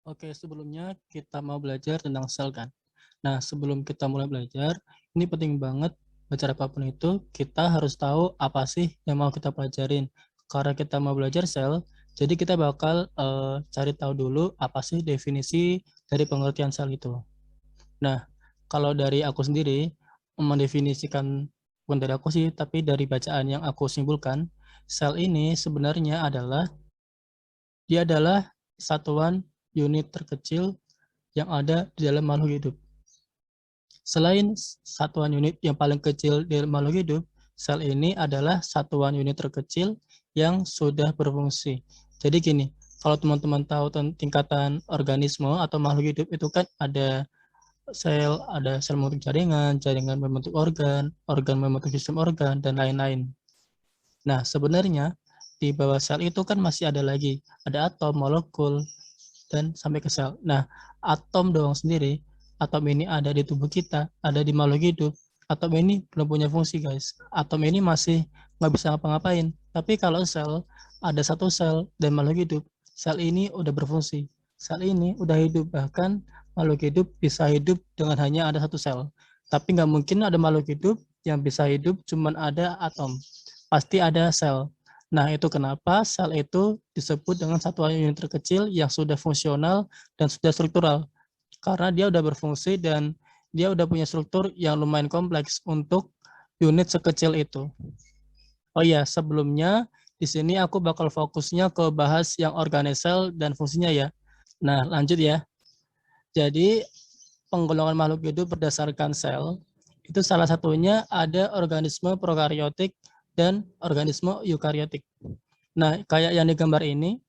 Oke, sebelumnya kita mau belajar tentang sel kan. Nah, sebelum kita mulai belajar, ini penting banget belajar apapun itu, kita harus tahu apa sih yang mau kita pelajarin. Karena kita mau belajar sel, jadi kita bakal cari tahu dulu apa sih definisi dari pengertian sel itu. Nah, kalau dari aku sendiri, mendefinisikan, bukan dari aku sih, tapi dari bacaan yang aku simpulkan, sel ini sebenarnya dia adalah satuan unit terkecil yang ada di dalam makhluk hidup. Selain satuan unit yang paling kecil di makhluk hidup, sel ini adalah satuan unit terkecil yang sudah berfungsi. Jadi gini, kalau teman-teman tahu tingkatan organisme atau makhluk hidup itu kan ada sel membentuk jaringan, jaringan membentuk organ, organ membentuk sistem organ, dan lain-lain. Nah, sebenarnya di bawah sel itu kan masih ada atom, molekul, dan sampai ke sel. Nah, atom doang sendiri, atom ini ada di tubuh kita, ada di makhluk hidup. Atom ini belum punya fungsi, guys. Atom ini masih nggak bisa ngapa-ngapain. Tapi kalau sel, ada satu sel dan makhluk hidup, sel ini udah berfungsi. Sel ini udah hidup, bahkan makhluk hidup bisa hidup dengan hanya ada satu sel. Tapi nggak mungkin ada makhluk hidup yang bisa hidup cuman ada atom. Pasti ada sel. Nah, itu kenapa sel itu disebut dengan satuan unit terkecil yang sudah fungsional dan sudah struktural. Karena dia udah berfungsi dan dia udah punya struktur yang lumayan kompleks untuk unit sekecil itu. Oh iya, sebelumnya di sini aku bakal fokusnya ke bahas yang organel dan fungsinya ya. Nah, lanjut ya. Jadi, penggolongan makhluk hidup berdasarkan sel, itu salah satunya ada organisme prokaryotik dan organisme eukaryotik. Nah, kayak yang digambar ini,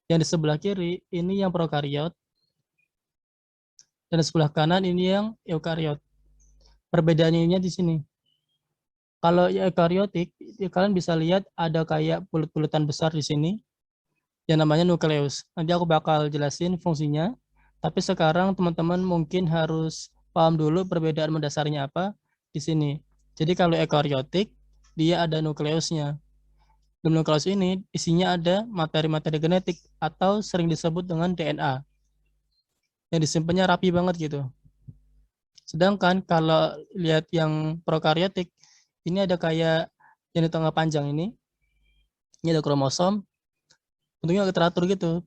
yang di sebelah kiri ini yang prokaryot, dan di sebelah kanan ini yang eukaryot. Perbedaannya di sini. Kalau eukaryotik, kalian bisa lihat ada kayak bulut-bulutan besar di sini, yang namanya nukleus. Nanti aku bakal jelasin fungsinya, tapi sekarang teman-teman mungkin harus paham dulu perbedaan mendasarnya apa di sini. Jadi kalau eukaryotik, dia ada nukleusnya. Di nukleus ini isinya ada materi-materi genetik atau sering disebut dengan DNA yang disimpannya rapi banget gitu. Sedangkan kalau lihat yang prokaryotik, ini ada kayak yang di tengah panjang ini ada kromosom, bentuknya teratur gitu.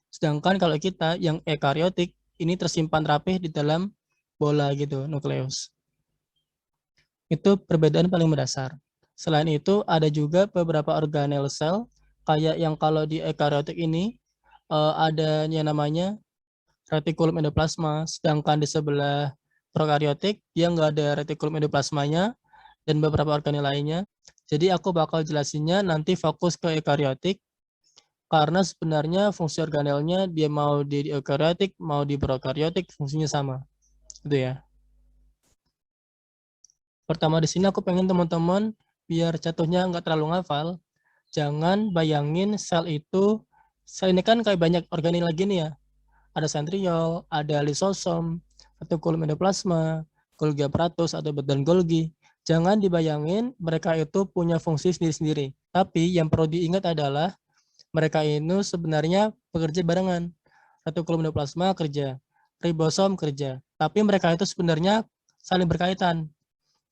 Sedangkan kalau kita yang ekaryotik, ini tersimpan rapih di dalam bola gitu, nukleus. Itu perbedaan paling mendasar. Selain itu, ada juga beberapa organel sel, kayak yang kalau di ekaryotik ini, ada yang namanya retikulum endoplasma, sedangkan di sebelah prokaryotik dia nggak ada retikulum endoplasmanya dan beberapa organel lainnya. Jadi aku bakal jelasinnya nanti fokus ke eukaryotik karena sebenarnya fungsi organelnya dia mau di eukaryotik mau di prokaryotik fungsinya sama. Gitu ya. Pertama di sini aku pengen teman-teman biar jatuhnya nggak terlalu ngafal, jangan bayangin sel ini kan kayak banyak organel lagi nih ya. Ada sentriol, ada lisosom, retikulum endoplasma, Golgi apparatus atau badan Golgi. Jangan dibayangin mereka itu punya fungsi sendiri-sendiri. Tapi yang perlu diingat adalah mereka ini sebenarnya bekerja barengan. Retikulum endoplasma kerja, ribosom kerja. Tapi mereka itu sebenarnya saling berkaitan.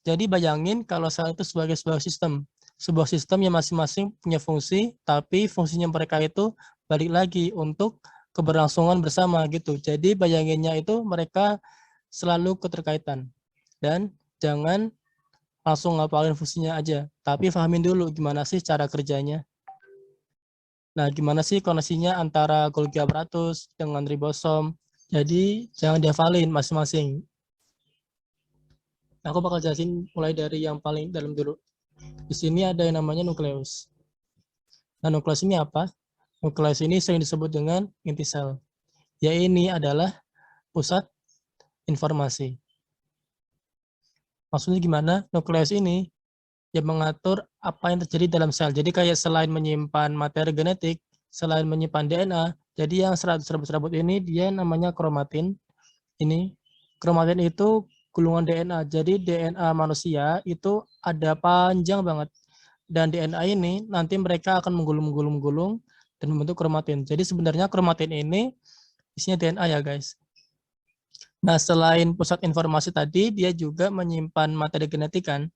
Jadi bayangin kalau sel itu sebagai sebuah sistem. Sebuah sistem yang masing-masing punya fungsi, tapi fungsinya mereka itu balik lagi untuk keberlangsungan bersama gitu. Jadi bayanginnya itu mereka selalu keterkaitan. Dan jangan langsung ngapalin fungsinya aja, tapi pahamin dulu gimana sih cara kerjanya. Nah, gimana sih koneksinya antara Golgi apparatus dengan ribosom. Jadi jangan dihafalin masing-masing. Nah, aku bakal jelasin mulai dari yang paling dalam dulu. Di sini ada yang namanya nukleus. Nah, nukleus ini apa? Nukleus ini sering disebut dengan inti sel. Ya, ini adalah pusat informasi. Maksudnya gimana? Nukleus ini yang mengatur apa yang terjadi dalam sel. Jadi kayak selain menyimpan materi genetik, selain menyimpan DNA, jadi yang serabut-serabut ini dia namanya kromatin. Ini kromatin itu gulungan DNA. Jadi DNA manusia itu ada panjang banget. Dan DNA ini nanti mereka akan menggulung dan membentuk kromatin. Jadi sebenarnya kromatin ini Isinya DNA ya guys. Nah, selain pusat informasi tadi, dia juga menyimpan materi genetik kan.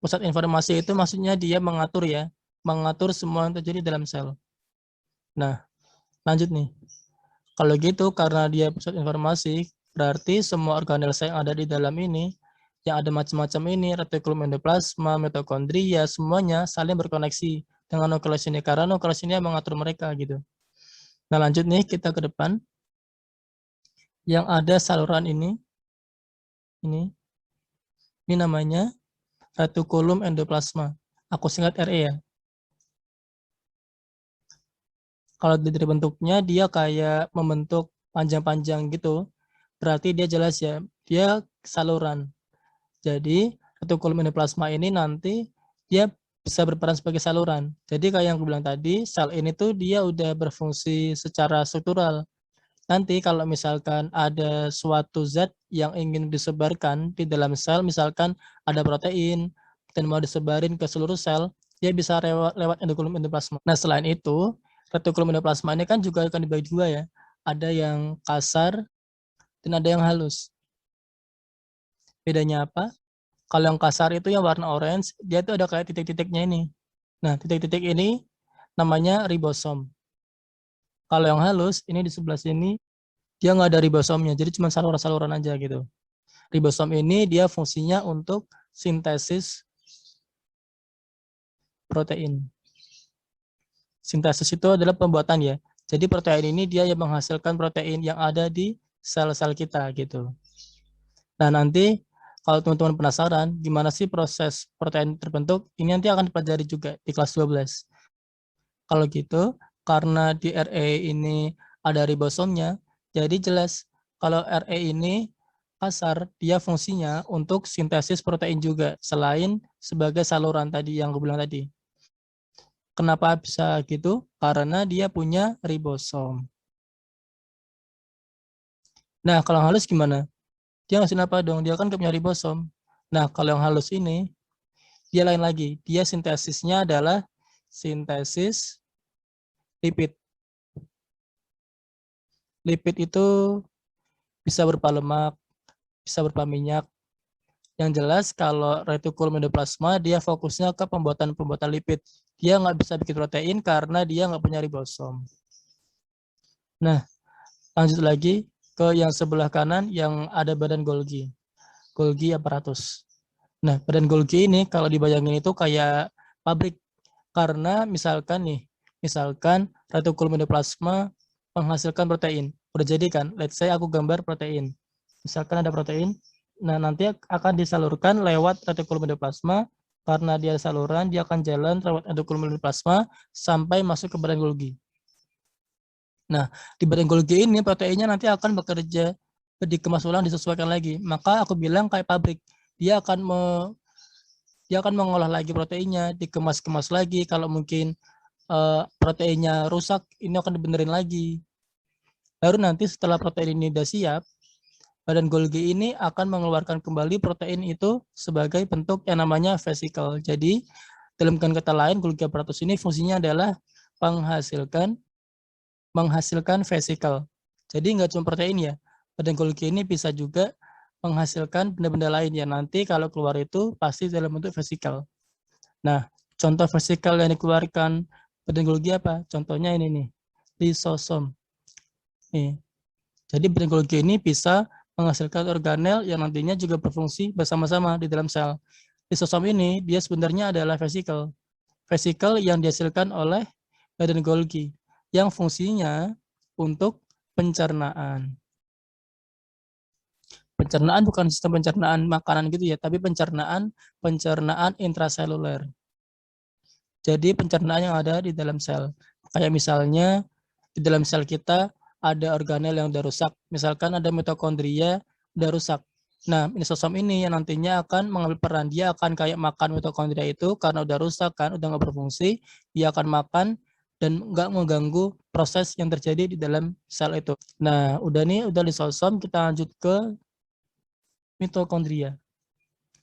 Pusat informasi itu maksudnya dia mengatur ya, mengatur semua yang terjadi dalam sel. Nah, lanjut nih. Kalau gitu, karena dia pusat informasi, berarti semua organel sel yang ada di dalam ini, yang ada macam-macam ini, retikulum endoplasma, mitokondria, semuanya saling berkoneksi dengan nukleus ini, karena nukleus ini yang mengatur mereka gitu. Nah, lanjut nih, kita ke depan. Yang ada saluran ini namanya retikulum endoplasma. Aku singkat RE ya. Kalau dari bentuknya dia kayak membentuk panjang-panjang gitu, berarti dia jelas ya, dia saluran. Jadi retikulum endoplasma ini nanti dia bisa berperan sebagai saluran. Jadi kayak yang aku bilang tadi, sel ini tuh dia udah berfungsi secara struktural. Nanti kalau misalkan ada suatu zat yang ingin disebarkan di dalam sel, misalkan ada protein dan mau disebarin ke seluruh sel, dia bisa lewat retikulum endoplasma. Nah, selain itu, retikulum endoplasma ini kan juga akan dibagi dua ya. Ada yang kasar dan ada yang halus. Bedanya apa? Kalau yang kasar itu yang warna orange, dia tuh ada kayak titik-titiknya ini. Nah, titik-titik ini namanya ribosom. Kalau yang halus, ini di sebelah sini, dia nggak ada ribosomnya, jadi cuma saluran-saluran aja gitu. Ribosom ini dia fungsinya untuk sintesis protein. Sintesis itu adalah pembuatan ya. Jadi protein ini dia yang menghasilkan protein yang ada di sel-sel kita gitu. Nah, nanti kalau teman-teman penasaran gimana sih proses protein terbentuk, ini nanti akan dipelajari juga di kelas 12. Kalau gitu, karena di RE ini ada ribosomnya, jadi jelas kalau RE ini kasar, dia fungsinya untuk sintesis protein juga, selain sebagai saluran tadi yang aku bilang tadi. Kenapa bisa gitu? Karena dia punya ribosom. Nah, kalau yang halus gimana? Dia ngasih apa dong? Dia kan gak punya ribosom. Nah, kalau yang halus ini, dia lain lagi. Dia sintesisnya adalah sintesis lipid. Lipid itu bisa berupa lemak, bisa berupa minyak. Yang jelas kalau retikulum endoplasma dia fokusnya ke pembuatan lipid. Dia nggak bisa bikin protein karena dia nggak punya ribosom. Nah, lanjut lagi ke yang sebelah kanan yang ada badan Golgi. Golgi aparatus. Nah, badan Golgi ini kalau dibayangin itu kayak pabrik. Karena misalkan retikulum endoplasma menghasilkan protein. Udah jadi kan? Let's say aku gambar protein. Misalkan ada protein, nah nanti akan disalurkan lewat retikulum endoplasma. Karena dia saluran, dia akan jalan lewat retikulum endoplasma sampai masuk ke badan Golgi. Nah, di badan Golgi ini proteinnya nanti akan bekerja dikemas ulang, disesuaikan lagi. Maka aku bilang kayak pabrik. Dia akan mengolah lagi proteinnya, dikemas-kemas lagi. Kalau mungkin proteinnya rusak, ini akan dibenerin lagi. Baru nanti setelah protein ini sudah siap, badan Golgi ini akan mengeluarkan kembali protein itu sebagai bentuk yang namanya vesicle. Jadi, dalam kata lain, Golgi apparatus ini fungsinya adalah menghasilkan vesicle. Jadi nggak cuma protein ya, badan Golgi ini bisa juga menghasilkan benda-benda lain yang nanti kalau keluar itu pasti dalam bentuk vesicle. Nah, contoh vesicle yang dikeluarkan badan Golgi apa? Contohnya ini nih, lisosom. Nih. Jadi badan Golgi ini bisa menghasilkan organel yang nantinya juga berfungsi bersama-sama di dalam sel. Lisosom ini dia sebenarnya adalah vesicle. Vesicle yang dihasilkan oleh badan Golgi yang fungsinya untuk pencernaan. Pencernaan bukan sistem pencernaan makanan gitu ya, tapi pencernaan intraseluler. Jadi pencernaan yang ada di dalam sel. Kayak misalnya di dalam sel kita ada organel yang udah rusak. Misalkan ada mitokondria udah rusak. Nah, lisosom ini yang nantinya akan mengambil peran. Dia akan kayak makan mitokondria itu karena udah rusak kan, udah nggak berfungsi. Dia akan makan dan nggak mengganggu proses yang terjadi di dalam sel itu. Nah, udah lisosom, kita lanjut ke mitokondria.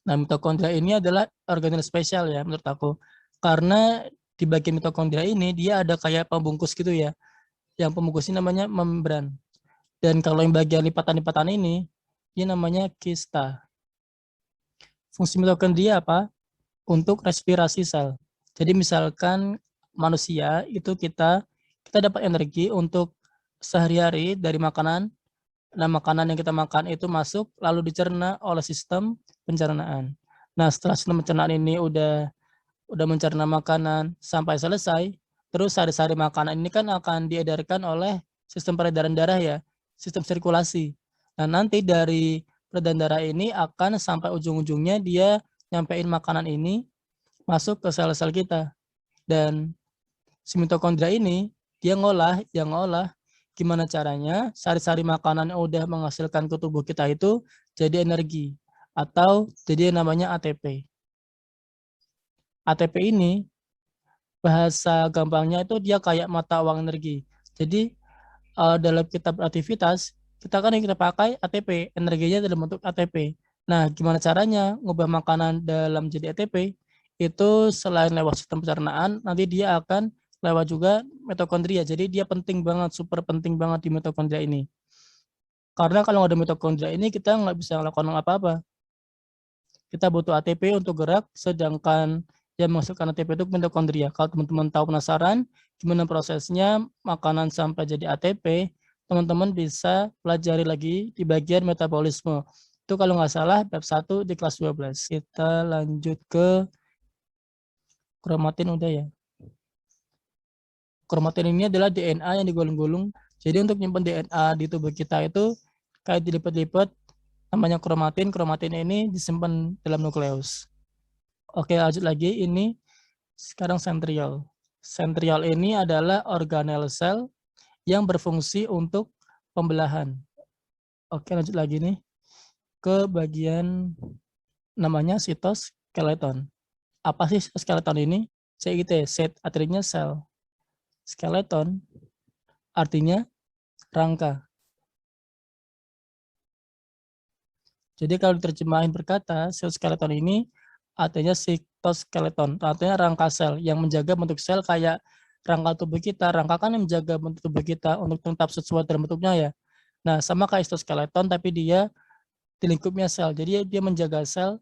Nah, mitokondria ini adalah organel spesial ya menurut aku. Karena di bagian mitokondria ini dia ada kayak pembungkus gitu ya. Yang pembungkus ini namanya membran. Dan kalau yang bagian lipatan-lipatan ini namanya kista. Fungsi mitokondria apa? Untuk respirasi sel. Jadi misalkan manusia itu kita dapat energi untuk sehari-hari dari makanan. Nah, makanan yang kita makan itu masuk lalu dicerna oleh sistem pencernaan. Nah, setelah sistem pencernaan ini udah mencerna makanan sampai selesai, terus sari-sari makanan ini kan akan diedarkan oleh sistem peredaran darah ya, sistem sirkulasi. Nah, nanti dari peredaran darah ini akan sampai ujung-ujungnya dia nyampein makanan ini masuk ke sel-sel kita. Dan si mitokondria ini dia yang ngolah gimana caranya sari-sari makanan yang udah menghasilkan ke tubuh kita itu jadi energi atau jadi yang namanya ATP. ATP ini bahasa gampangnya itu dia kayak mata uang energi. Jadi dalam kita beraktivitas, kita kan yang kita pakai ATP, energinya dalam bentuk ATP. Nah, gimana caranya ngubah makanan dalam jadi ATP? Itu selain lewat sistem pencernaan, nanti dia akan lewat juga mitokondria. Jadi dia penting banget, super penting banget di mitokondria ini. Karena kalau nggak ada mitokondria ini, kita nggak bisa melakukan apa-apa. Kita butuh ATP untuk gerak, sedangkan yang menghasilkan ATP itu mitokondria. Kalau teman-teman tahu penasaran gimana prosesnya makanan sampai jadi ATP, teman-teman bisa pelajari lagi di bagian metabolisme. Itu kalau nggak salah bab 1 di kelas 12. Kita lanjut ke kromatin udah ya. Kromatin ini adalah DNA yang digulung-gulung. Jadi untuk nyimpan DNA di tubuh kita itu kayak dilipat-lipat namanya kromatin. Kromatin ini disimpan dalam nukleus. Oke, lanjut lagi. Ini sekarang sentriol. Sentriol ini adalah organel sel yang berfungsi untuk pembelahan. Oke, lanjut lagi nih ke bagian namanya sitoskeleton. Apa sih skeleton ini? CIT, set artinya sel. Skeleton artinya rangka. Jadi kalau diterjemahin berkata, sel skeleton ini artinya sitoskeleton, artinya rangka sel yang menjaga bentuk sel kayak rangka tubuh kita. Rangka kan yang menjaga bentuk tubuh kita untuk tetap sesuai dalam bentuknya ya. Nah, sama kayak sitoskeleton tapi dia di lingkupnya sel. Jadi dia menjaga sel